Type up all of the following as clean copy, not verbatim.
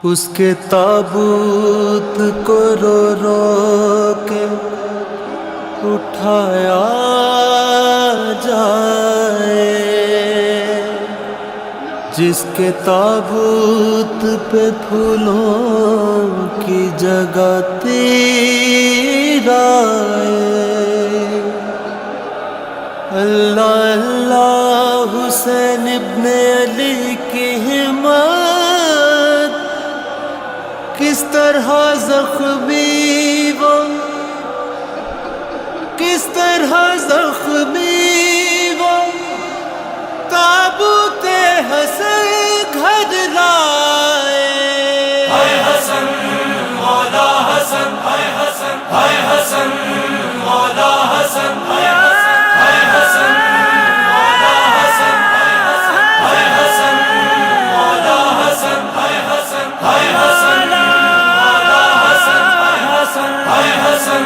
اس کے تابوت کو رو رو کے اٹھایا جائے، جس کے تابوت پہ پھولوں کی جگہ تیر آئے۔ اللہ اللہ حسین ابن علی کی ہمت کس طرح زخمی وہ، کس طرح زخمی وہ تابوت حسن گھر لائے۔ ہائے حسن مولا حسن، ہائے حسن، ہائے حسن مولا حسن، ہائے حسن مولا حسن، ہائے حسن مولا حسن، ہائے حسن، ہائے حسن مولا حسن، ہائے حسن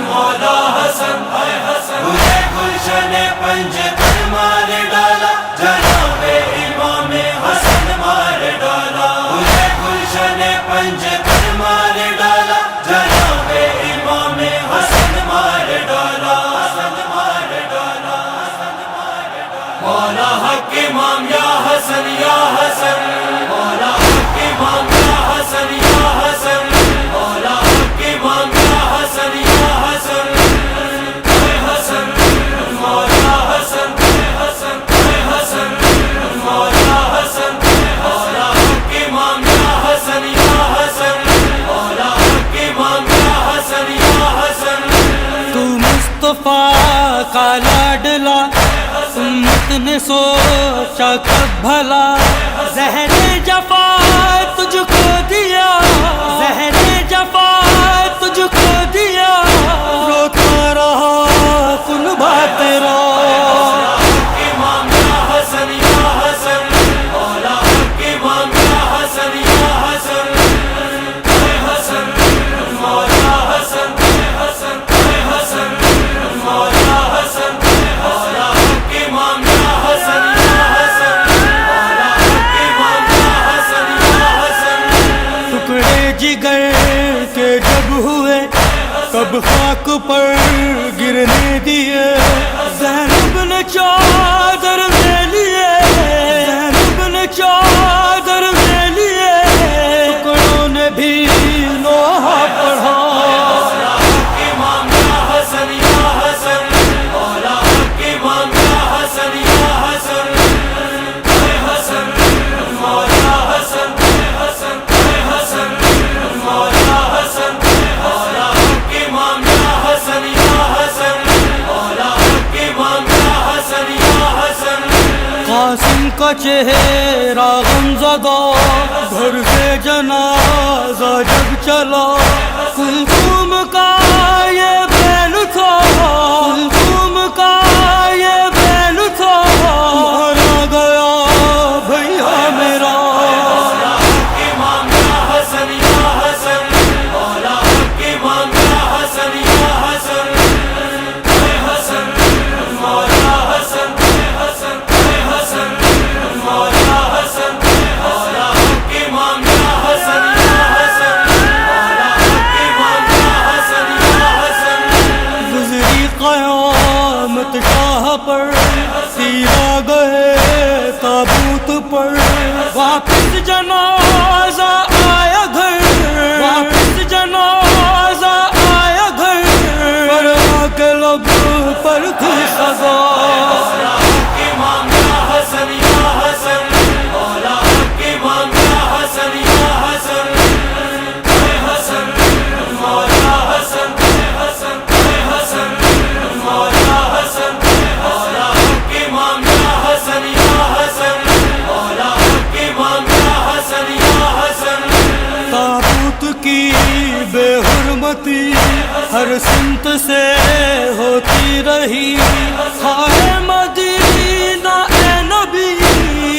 مولا حسن، ہائے حسن۔ مجھے گلشن پنج پر مار ڈالا، جناب امام حسن مار ڈالا۔ مجھے گلشن پنج پر مار ڈالا، جناب امام حسن مار ڈالا، حسن مار ڈالا، حسن مار ڈالا۔ مولا حق امام یا حسن یا حسن، مولا حق امام یا حسن یا حسن، مولا حق امام یا حسن یا حسن، اے حسن مولا حسن، اے حسن، اے حسن مولا حسن، مولا حق امام یا حسن یا حسن، مولا حق امام یا حسن یا حسن۔ تو مصطفیٰ کا لاڈلا، امت نے سوچا کب بھلا، زہر جفا تجھ کو دیا، زہر جفا تجھ کو دیا، روتا رہا کنبہ تیرا۔ امام یا حسن یا حسن، مولا حق امام یا حسن یا حسن، اے حسن مولا حسن، اے حسن، اے حسن مولا حسن، مولا حق امام یا حسن یا حسن، مولا حق امام یا حسن یا حسن۔ ٹکڑے جگر کے جب ہوئے کب خاک پر گرنے دیے، زینب نے چادر میں لیے، زینب نے چادر میں لیے، ٹکڑوں نے بھی لوہا پڑھا۔ مولا حق امام یا حسن یا حسن، مولا حق امام یا حسن یا حسن، اے حسن مولا حسن، اے حسن، اے حسن مولا حسن، مولا حق امام یا حسن یا حسن، مولا حق امام یا حسن یا حسن۔ قاسم کا چہرہ غمزدہ، گھر سے جنازہ جب چلا، کلثوم کا یہ بیل تھا، کلثوم کا یہ بیل تھا، مارا گیا بھیا میرا۔ مولا حق امام یا حسن یا حسن، مولا حق امام یا حسن یا حسن، اے حسن مولا حسن، اے حسن، اے حسن مولا حسن، مولا حق امام یا حسن یا حسن، مولا حق امام یا حسن یا حسن۔ گزری قیامت شاہ پر، سیرا گئے تابوت پر، واپس جنازہ آیا گھر، واپس جنازہ آیا گھر، پر آ کے لب پر تھی سزا۔ مولا حق امام یا حسن یا حسن، مولا حق امام یا حسن یا حسن، اے حسن مولا حسن، اے حسن، اے حسن مولا حسن، مولا حق امام یا حسن یا حسن، مولا حق امام یا حسن یا حسن۔ تابوت کی بے حرمتی ہر سمت سے ہوتی رہی، ہائے مدینہ اے نبی،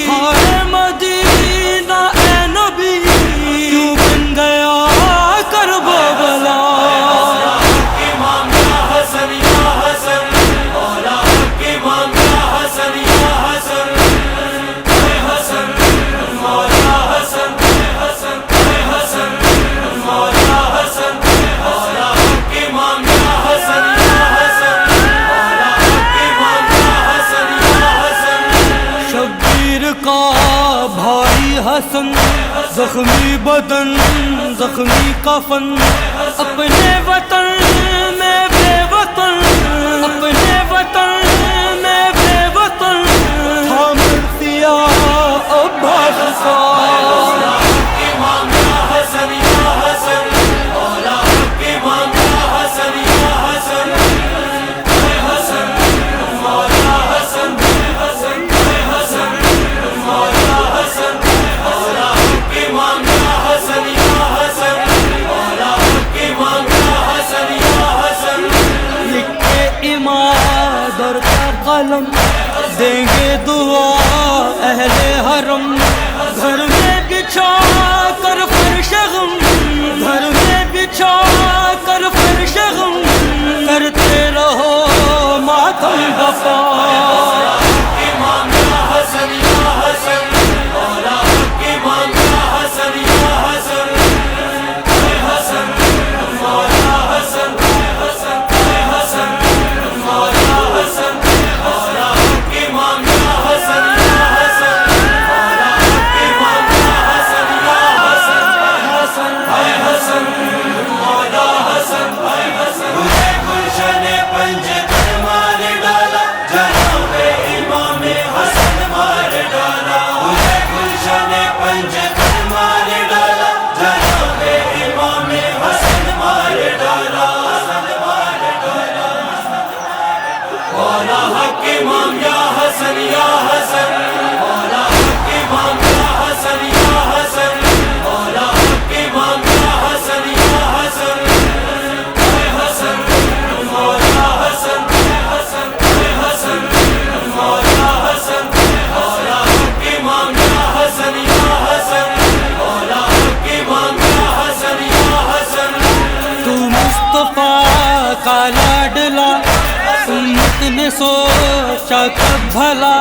ہائے مدینہ اے نبی، کیوں بن گیا کربلا۔ مولا حق امام یا حسن یا حسن، مولا حق امام یا حسن یا حسن، اے حسن مولا حسن، اے حسن، زخمی بدن زخمی کفن اپنے وطن میں بے وطن اپنے وطن میں بے وطن تھا مرثیہ عباس کا قلم دیں گے دعا اہل حرم گھر میں بچھا کر فرش غم گھر میں بچھا کر فرش غم کرتے رہو ماتم وفا کا لاڈلا امت نے سوچا کب بھلا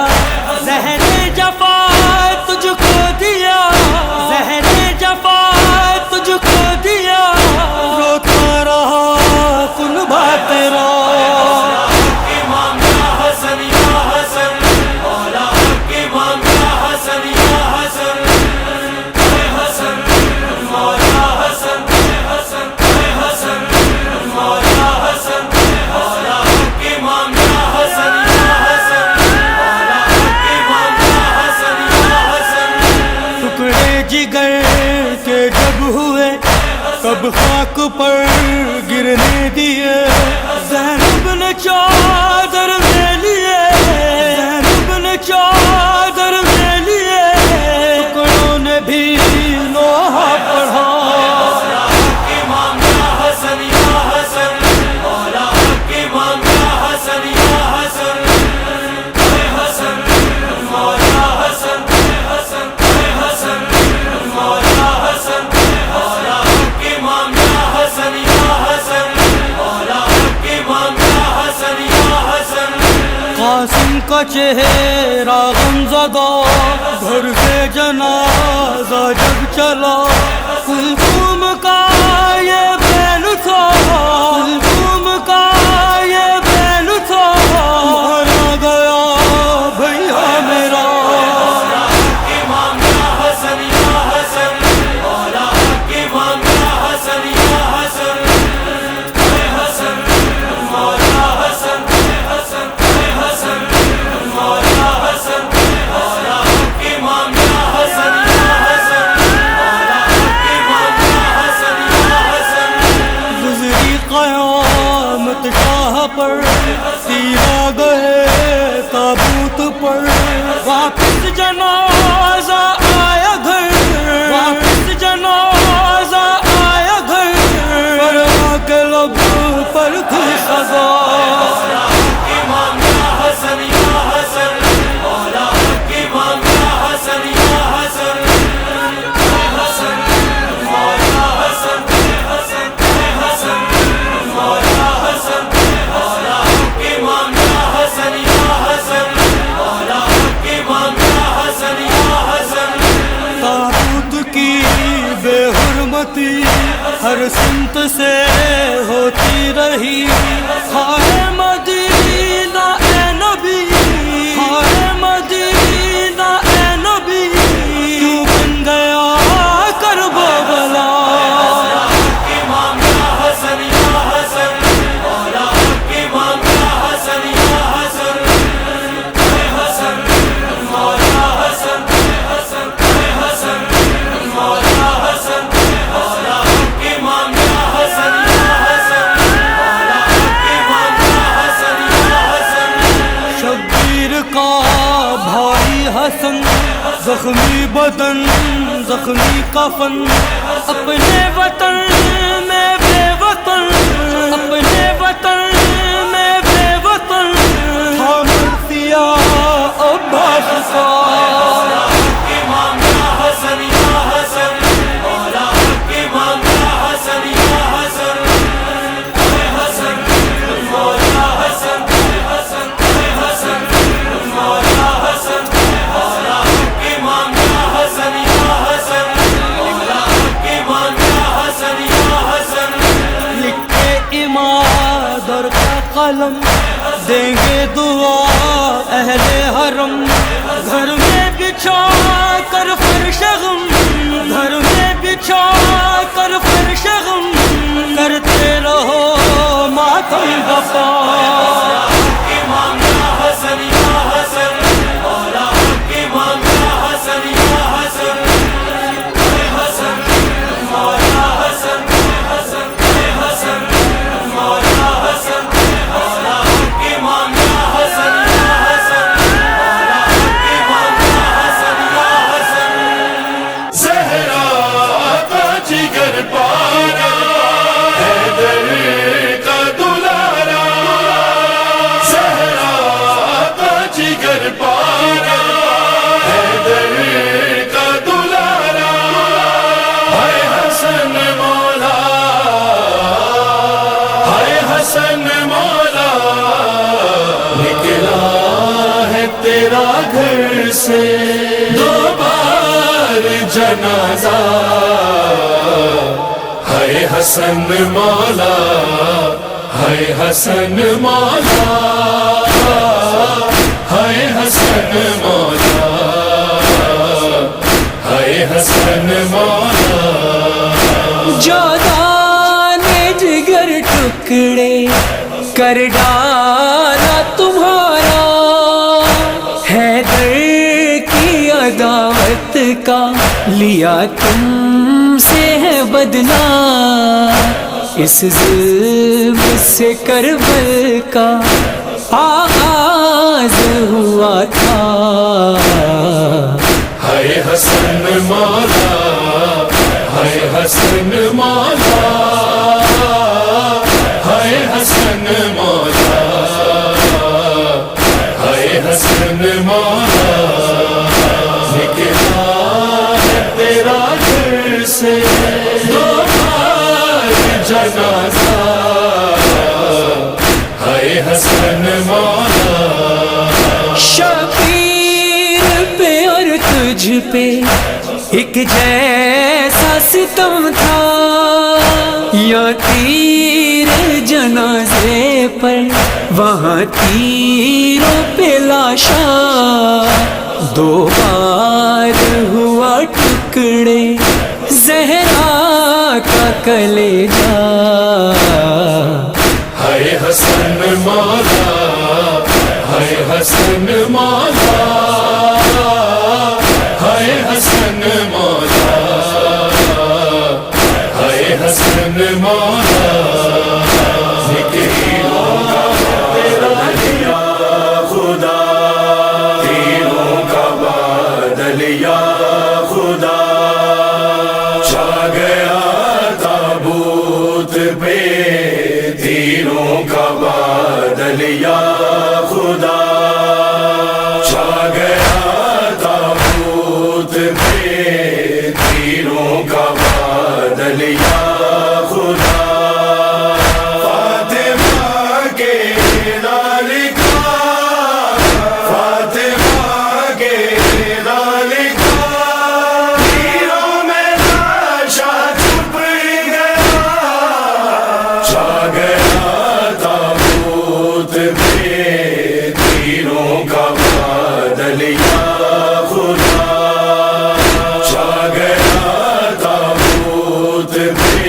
زہر جفا تجھ کو دیا زہر جفا تجھ کو دیا روتا رہا کنبہ تیرا جگر کے جب ہوئے کب خاک پر گرنے دیے زینب نے چادر میں لیے زینب نے چادر میں لیے ٹکڑوں نے بھی لوہا پڑھا قاسم کا چہرہ غمزدہ گھر سے جنازہ جب چلا کلثوم کا یہ بیل تھا کلثوم کا یہ بیل تھا مارا گیا بھیا میرا پر سیرا گئے تابوت پر واپس جنازہ آیا گھر واپس جنازہ آیا گھر پر آ کے لب پر تھی سزا ہر سمت سے ہوتی رہی ہائے مدینہ اے نبی ہائے مدینہ اے نبی کیوں بن گیا زخمی بدن زخمی کفن اپنے وطن میں بے وطن اپنے وطن میں بے وطن تھا مرثیہ عباس کا قلم دیں گے دعا اہل حرم گھر میں بچھا کر فرش غم گھر میں بچھا کر فرش غم کرتے رہو ماتم وفا تیرا گھر سے دو بار جنازہ ہے حسن مولا ہے حسن مولا ہے حسن مولا ہے حسن مولا جودان جگر ٹکڑے کر ڈالا تمہارا حیدر کی عداوت کا لیا تم سے ہے بدلہ اس ظلم سے کربل کا آغاز ہوا تھا ہے حسن مولا ہے حسن مولا ہے حسن مولا ہے حسن مولا نکلا ہے تیرا گھر سے دو بار جنازہ ہے حسن مولا شبیر پہ اور تجھ پہ ایک جیسا ستم تھا یا تیر جنازے پر وہاں تیروں پہ لاشا دو بار ہوا ٹکڑے زہرا کا کلیجہ ہے حسن مولا ہے حسن مولا ہے حسن مولا ہے حسن مولا تیروں کا بادل یا خدا چھا گیا تابوت پہ تیروں کا بادل یا خدا چھا گیا تابوت پہ تیروں کا بادل یا خدا فاطمہ کے لال کا فاطمہ کے لال کا تیروں میں لاشا چھپ گیا چھا گیا تابوت پہ تیروں کا بادل یا خدا چھا گیا تابوت پہ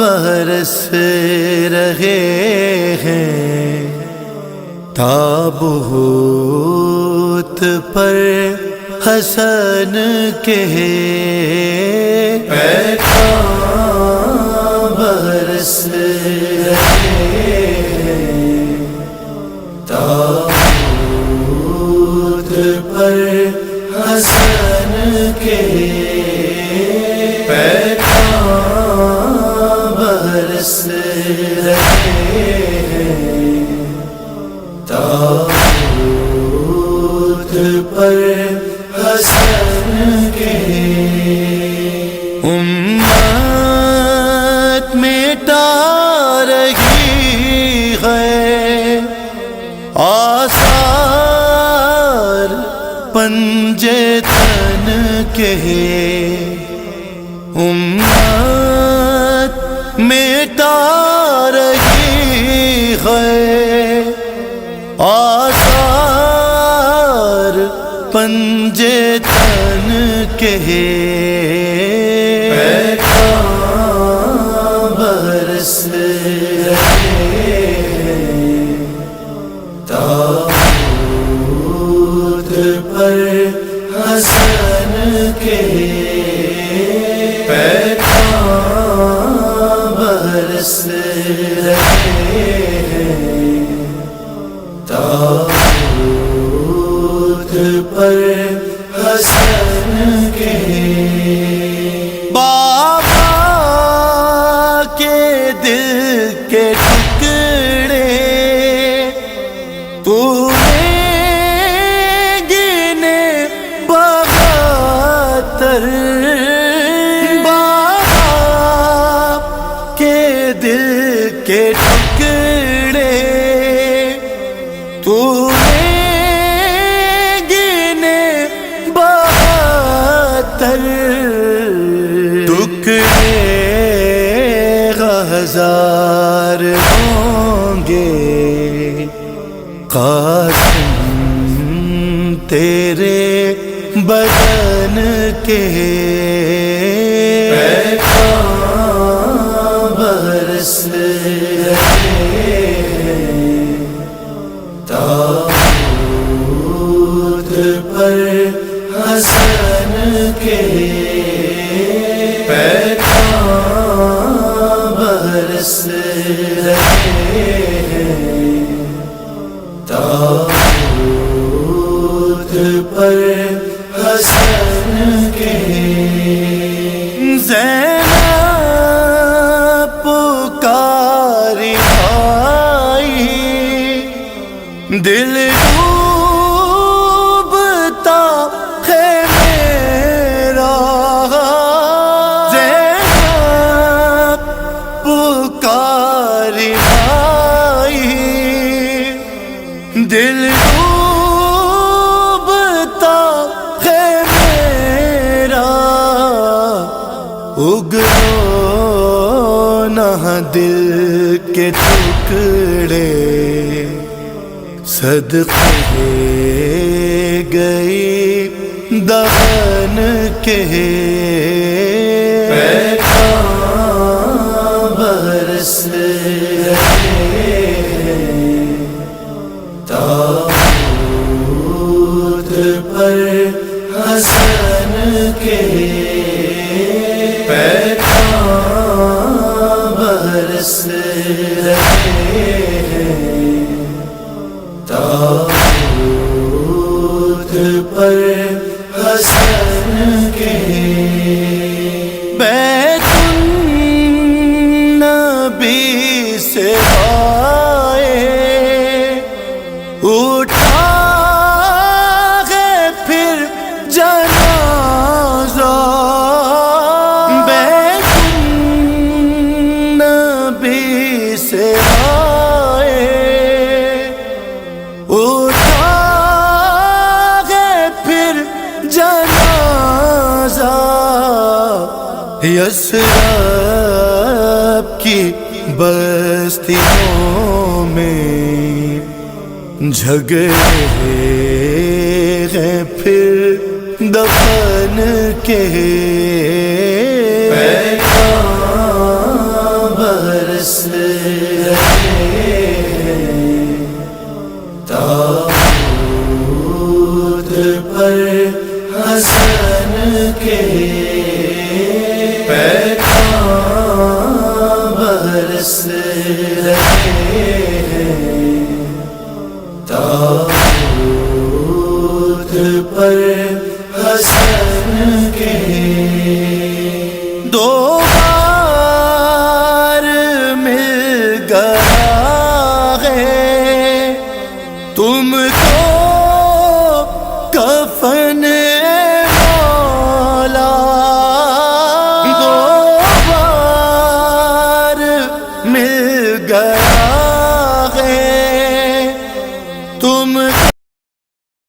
برس رہے ہیں تابوت پر حسن کے پیغام برس رہے ہیں تابوت پر حسن کے پیغام برس رہے ہیں تابوت پر حسن کے امت مٹا رہی ہے آثار پنجے تن کے امت مٹا رہی ہے آثار پنجے تن کے پیغام برس رہے ہیں تابوت پر حسن کے پیغام برس رہے ہیں تابوت پر حسن کے بابا کے دل کے ٹکڑے تو گنے بہتر بابا کے دل کے ٹکڑے تو گنے بہتر ٹکڑے ہزار ہوں گے قاسم تیرے بدن کے پیغام برس رہے ہیں تابوت پر حسن کے پیغام برس رہے ہیں تابوت پر حسن کے زینب پکاری آئی دل ڈوبتا ہے میرا زینب پکاری آئی دل ڈوبتا ہے میرا اگلو نہ دل کے ٹکڑے صدقے گئی دہن کے پیغام برس رہے ہیں تابوت پر حسن کے پیغام برس رہے ہیں تابوت پر حسن کے بیت النبی سے آئے اٹھا ہے پھر جنازہ بیت النبی سے آئے اٹھا ہے پھر جنازہ یثرب کی بستیوں میں جھگڑے ہیں پھر دفن کے پیغام برس رہے تابوت پر حسن کے پیغام برس رہے تابوت پر حسن کے دو